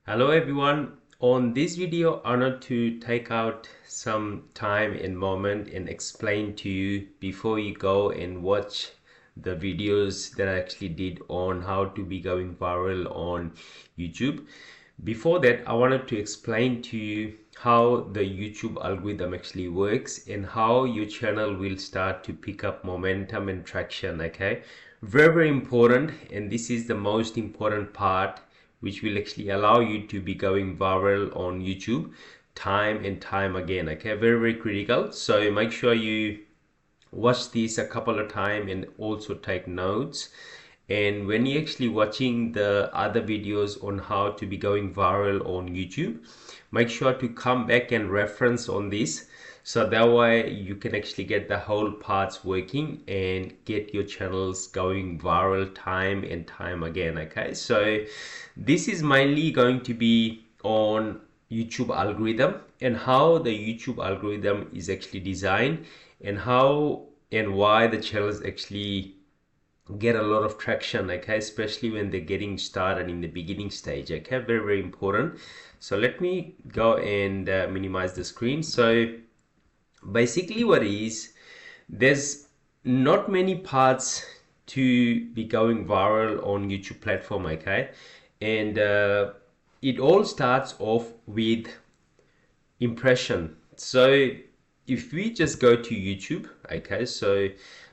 Hello everyone. On this video, I want to take out some time and moment and explain to you before you go and watch the videos that I actually did on how to be going viral on YouTube. Before that, I wanted to explain to you how the YouTube algorithm actually works and how your channel will start to pick up momentum and traction. Okay, very important, and this is the most important part which will actually allow you to be going viral on YouTube time and time again. Okay, very critical. So make sure you watch this a couple of times and also take notes. And when you're actually watching the other videos on how to be going viral on YouTube, make sure to come back and reference on this, so that way you can actually get the whole parts working and get your channels going viral time and time again. Okay, so this is mainly going to be on YouTube algorithm and how the YouTube algorithm is actually designed and how and why the channels actually get a lot of traction, okay, especially when they're getting started in the beginning stage. Okay, very important. So let me go and minimize the screen. So basically what is, there's not many parts to be going viral on YouTube platform. Okay, and it all starts off with impression. So if we just go to YouTube, okay, so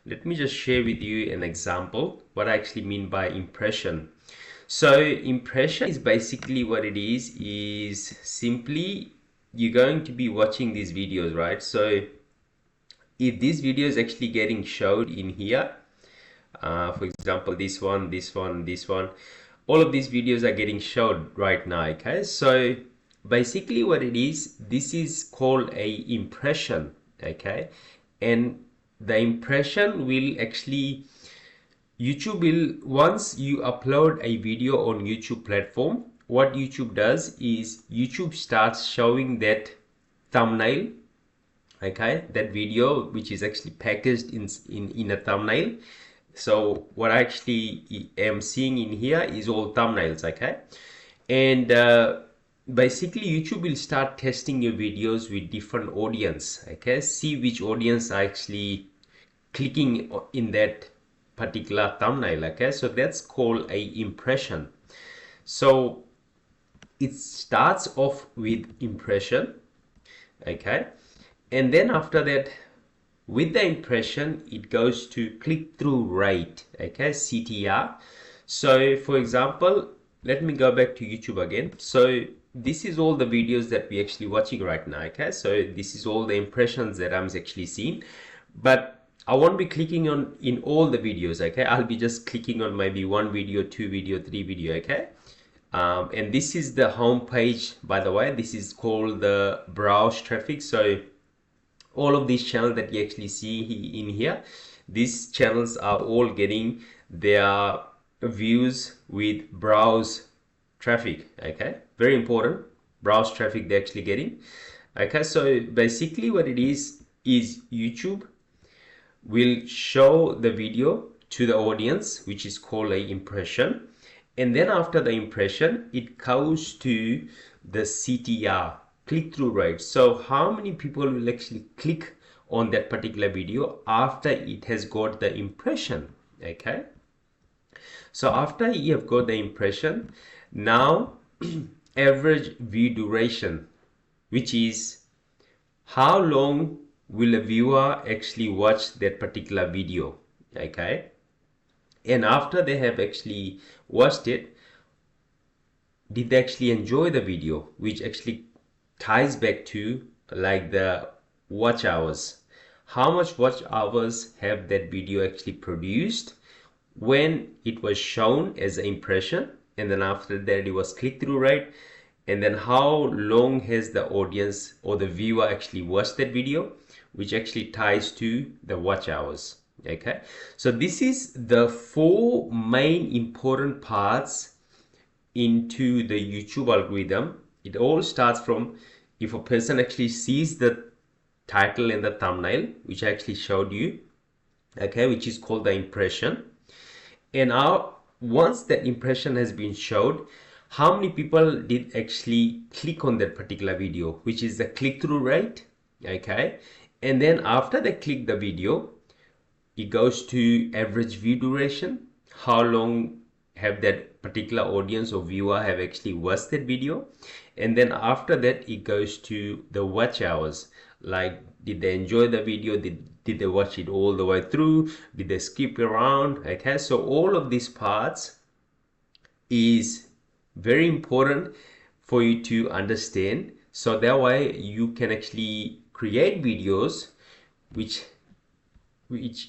let me just share with you an example what I actually mean by impression. So impression is basically what it is simply you're going to be watching these videos, right? So if this video is actually getting showed in here, for example, this one, all of these videos are getting showed right now. Okay, so basically what it is, this is called a impression. Okay, and the impression will actually, YouTube will, once you upload a video on YouTube platform, what YouTube does is YouTube starts showing that thumbnail, okay, that video which is actually packaged in a thumbnail. So what I actually am seeing in here is all thumbnails. Okay, and basically YouTube will start testing your videos with different audience. Okay, see which audience are actually clicking in that particular thumbnail. Okay, so that's called a impression. So it starts off with impression. Okay, and then after that, with the impression, it goes to click-through rate. Okay, CTR. So for example, let me go back to YouTube again. So this is all the videos that we're actually watching right now. Okay, so this is all the impressions that I'm actually seeing, but I won't be clicking on in all the videos. Okay, I'll be just clicking on maybe one video, two video, three video. Okay, and this is the home page, by the way. This is called the browse traffic. So all of these channels that you actually see in here, these channels are all getting their views with browse traffic. Okay, very important, browse traffic they're actually getting. Okay, so basically what it is YouTube will show the video to the audience, which is called a impression, and then after the impression, it goes to the CTR, click-through rate. So how many people will actually click on that particular video after it has got the impression. Okay, so after you have got the impression, now average view duration, which is how long will a viewer actually watch that particular video. Okay, and after they have actually watched it, did they actually enjoy the video, which actually ties back to like the watch hours. How much watch hours have that video actually produced when it was shown as an impression, and then after that it was click-through rate, and then how long has the audience or the viewer actually watched that video, which actually ties to the watch hours. Okay, so this is the four main important parts into the YouTube algorithm. It all starts from, if a person actually sees the title and the thumbnail, which I actually showed you, okay, which is called the impression. And now once that impression has been showed, how many people did actually click on that particular video, which is the click-through rate. Okay, and then after they click the video, it goes to average view duration, how long have that particular audience or viewer have actually watched that video, and then after that it goes to the watch hours, like did they enjoy the video, did they watch it all the way through, did they skip around. Okay, so all of these parts is very important for you to understand, so that way you can actually create videos which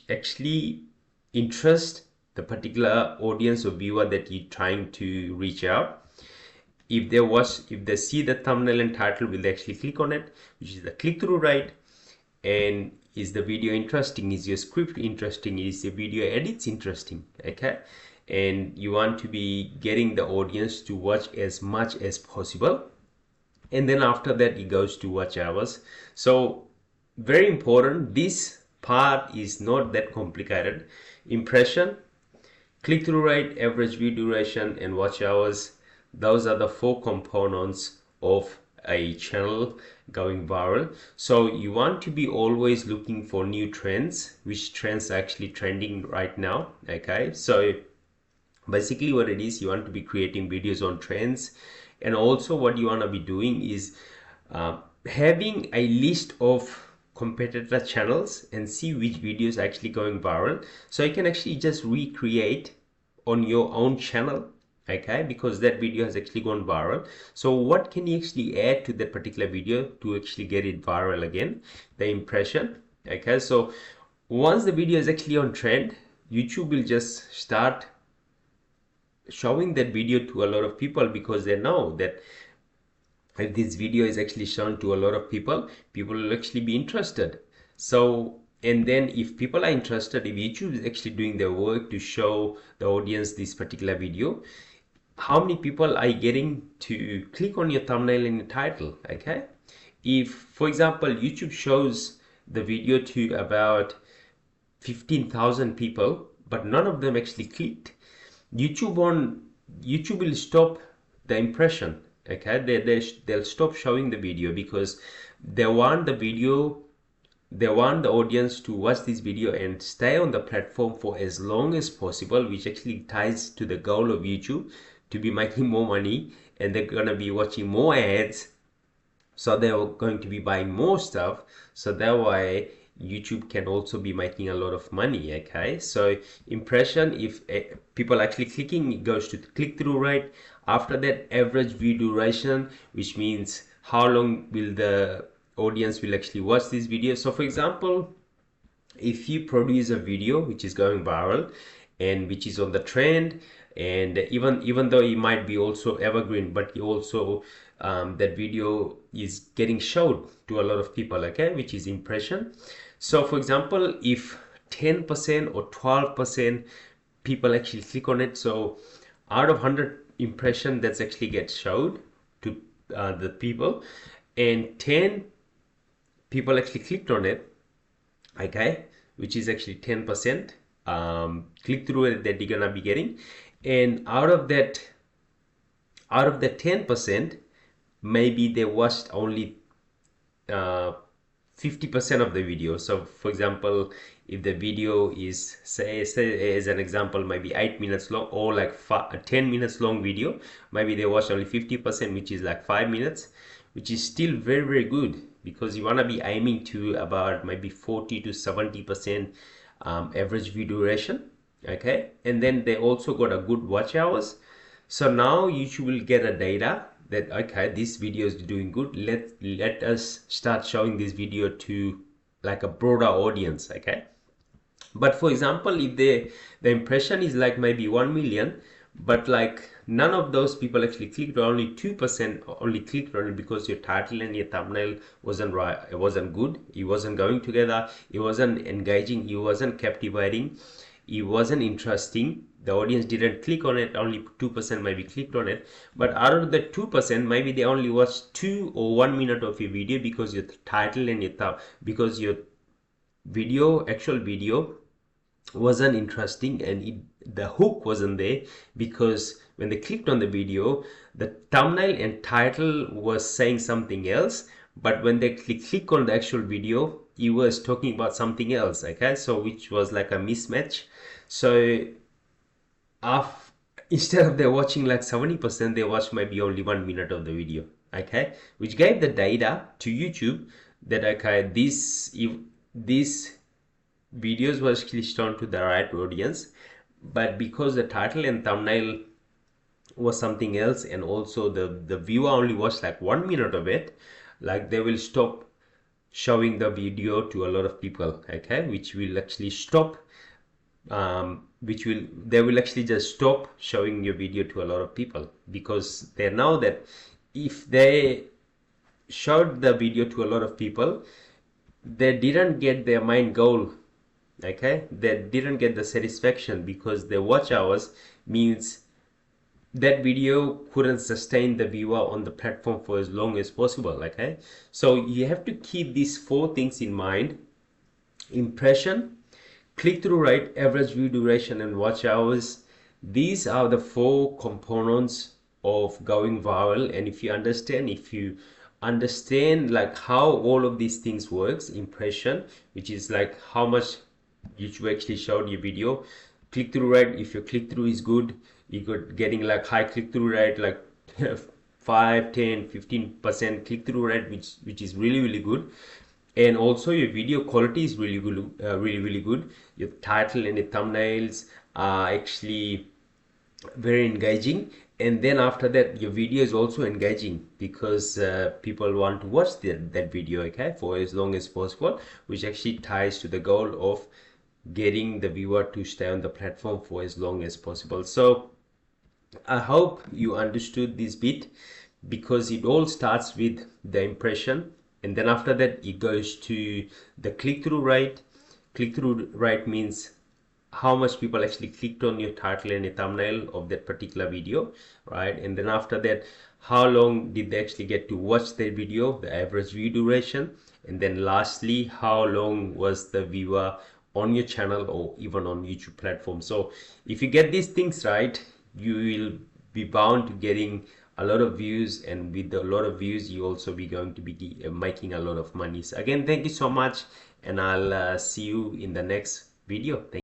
actually interest the particular audience or viewer that you're trying to reach out. If they see the thumbnail and title, will they actually click on it, which is the click-through rate. And is the video interesting, is your script interesting, is the video edits interesting. Okay, and you want to be getting the audience to watch as much as possible, and then after that it goes to watch hours. So very important, this part is not that complicated. Impression, click-through rate, average view duration, and watch hours, those are the 4 components of a channel going viral. So you want to be always looking for new trends, which trends are actually trending right now. Okay, so basically what it is, you want to be creating videos on trends, and also what you want to be doing is having a list of competitor channels and see which videos are actually going viral, so you can actually just recreate on your own channel. Okay, because that video has actually gone viral, so what can you actually add to that particular video to actually get it viral again? The impression. Okay, so once the video is actually on trend, YouTube will just start showing that video to a lot of people, because they know that if this video is actually shown to a lot of people, people will actually be interested. So, and then if people are interested, if YouTube is actually doing their work to show the audience this particular video, how many people are you getting to click on your thumbnail and your title? Okay, if for example YouTube shows the video to about 15,000 people, but none of them actually clicked, YouTube will stop the impression. Okay, they'll stop showing the video, because they want the audience to watch this video and stay on the platform for as long as possible, which actually ties to the goal of YouTube to be making more money, and they're gonna be watching more ads, so they're going to be buying more stuff, so that way YouTube can also be making a lot of money. Okay, so impression, if people actually clicking, it goes to the click-through rate. After that, average view duration, which means how long will the audience will actually watch this video. So for example, if you produce a video which is going viral and which is on the trend, and even though it might be also evergreen, but you also that video is getting showed to a lot of people. Okay, which is impression. So for example, if 10% or 12% people actually click on it, so out of 100 impression that's actually gets showed to the people, and 10 people actually clicked on it, okay, which is actually 10% click through that you're gonna be getting, and out of that 10%, maybe they watched only 50% of the video. So for example, if the video is say as an example maybe 8 minutes long, or like 10 minutes long video, maybe they watch only 50%, which is like 5 minutes, which is still very, very good, because you want to be aiming to about maybe 40 to 70% average view duration. Okay, and then they also got a good watch hours. So now YouTube will get a data that, okay, this video is doing good, let us start showing this video to like a broader audience. Okay, but for example, if the impression is like maybe 1 million, but like none of those people actually clicked, or only 2% only clicked on it because your title and your thumbnail wasn't right, it wasn't good, it wasn't going together, it wasn't engaging, it wasn't captivating, it wasn't interesting, the audience didn't click on it, only 2% maybe clicked on it. But out of the 2%, maybe they only watched 2 or 1 minute of your video because your title and your because your actual video wasn't interesting, and the hook wasn't there, because when they clicked on the video, the thumbnail and title was saying something else, but when they click on the actual video, it was talking about something else. Okay, so which was like a mismatch. So instead of they're watching like 70%, they watched maybe only 1 minute of the video. Okay, which gave the data to YouTube that okay, these videos were actually shown to the right audience, but because the title and thumbnail was something else, and also the viewer only watched like 1 minute of it, like they will stop showing the video to a lot of people. Okay, which will actually stop they will actually just stop showing your video to a lot of people, because they know that if they showed the video to a lot of people, they didn't get their main goal. Okay, they didn't get the satisfaction, because the watch hours means that video couldn't sustain the viewer on the platform for as long as possible. Okay, so you have to keep these 4 things in mind: impression, click-through rate, average view duration, and watch hours. These are the 4 components of going viral. And if you understand like how all of these things works: impression, which is like how much YouTube actually showed your video; click-through rate, if your click-through is good, you're getting like high click-through rate, like 5, 10, 15% click-through rate, which is really good. And also your video quality is really good, really good. Your title and your thumbnails are actually very engaging, and then after that your video is also engaging, because people want to watch that video, okay, for as long as possible, which actually ties to the goal of getting the viewer to stay on the platform for as long as possible. So I hope you understood this bit, because it all starts with the impression, and then after that it goes to the click-through rate. Click-through rate means how much people actually clicked on your title and your thumbnail of that particular video, right? And then after that, how long did they actually get to watch their video, the average view duration. And then lastly, how long was the viewer on your channel or even on YouTube platform. So if you get these things right, you will be bound to getting a lot of views, and with a lot of views you also be going to be making a lot of money. So again, thank you so much, and I'll see you in the next video. Thank